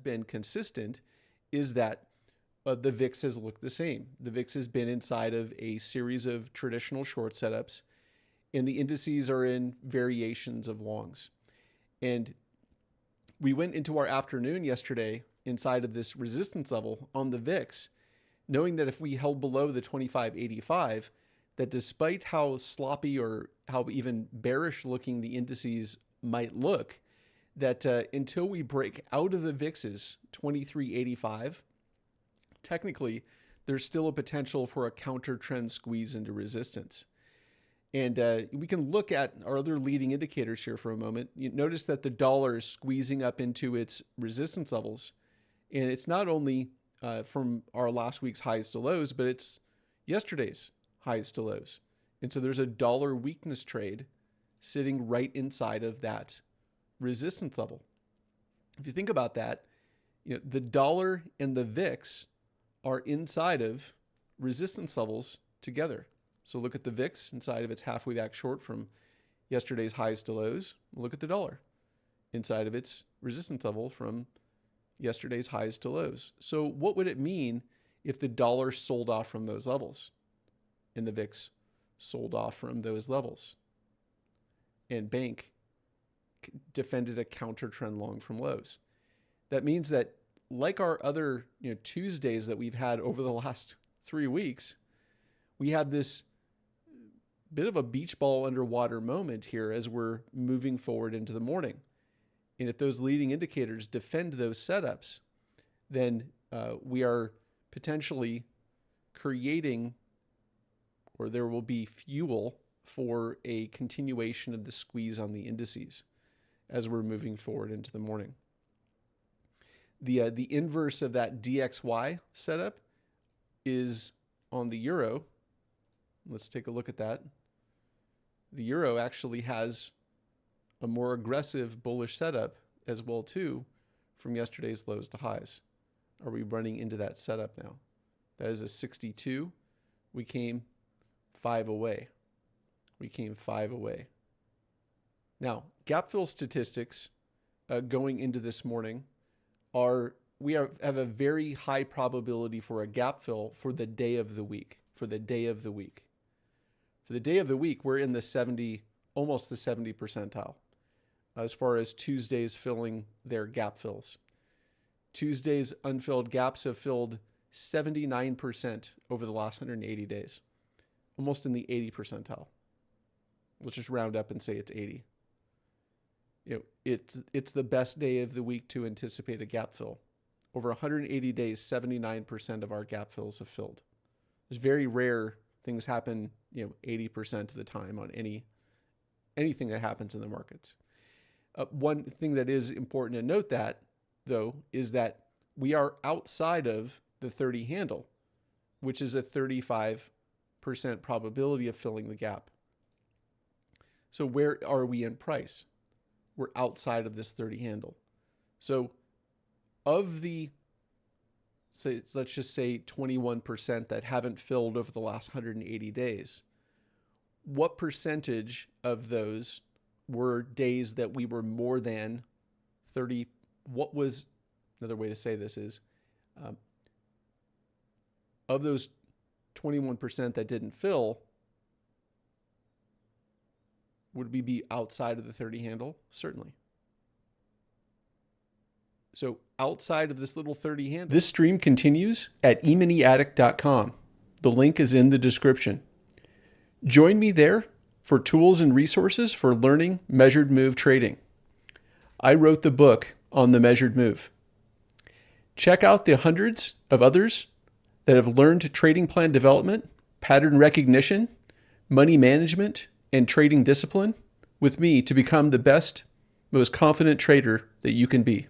been consistent is that the VIX has looked the same. The VIX has been inside of a series of traditional short setups, and the indices are in variations of longs. And we went into our afternoon yesterday inside of this resistance level on the VIX, knowing that if we held below the 2585, that despite how sloppy or how even bearish looking the indices might look, that until we break out of the VIX's 2385, technically there's still a potential for a counter trend squeeze into resistance. And we can look at our other leading indicators here for a moment. You notice that the dollar is squeezing up into its resistance levels. And it's not only from our last week's highs to lows, but it's yesterday's highs to lows. And so there's a dollar weakness trade sitting right inside of that resistance level. If you think about that, the dollar and the VIX are inside of resistance levels together. So look at the VIX inside of its halfway back short from yesterday's highs to lows. Look at the dollar inside of its resistance level from yesterday's highs to lows. So what would it mean if the dollar sold off from those levels and the VIX sold off from those levels and bank defended a counter trend long from lows? That means that, like our other Tuesdays that we've had over the last 3 weeks, we had this bit of a beach ball underwater moment here as we're moving forward into the morning. And if those leading indicators defend those setups, then we are potentially creating, or there will be fuel for a continuation of the squeeze on the indices as we're moving forward into the morning. The inverse of that DXY setup is on the euro. Let's take a look at that. The euro actually has a more aggressive bullish setup as well too from yesterday's lows to highs. Are we running into that setup now? That is a 62. We came 5 away. We came 5 away. Now, gap fill statistics going into this morning have a very high probability for a gap fill for the day of the week. For the day of the week, we're in the almost the 70 percentile as far as Tuesdays filling their gap fills. Tuesday's unfilled gaps have filled 79% over the last 180 days, almost in the 80 percentile. Let's just round up and say it's 80. It's the best day of the week to anticipate a gap fill. Over 180 days, 79% of our gap fills have filled. It's very rare things happen, 80% of the time on anything that happens in the markets. One thing that is important to note that, though, is that we are outside of the 30 handle, which is a 35% probability of filling the gap. So where are we in price? We're outside of this 30 handle. So of the, let's just say 21% that haven't filled over the last 180 days, what percentage of those were days that we were more than 30? What was, another way to say this is, of those 21% that didn't fill, would we be outside of the 30 handle? Certainly. So outside of this little 30 handle. This stream continues at eminiaddict.com. The link is in the description. Join me there for tools and resources for learning measured move trading. I wrote the book on the measured move. Check out the hundreds of others that have learned trading plan development, pattern recognition, money management, and trading discipline with me to become the best, most confident trader that you can be.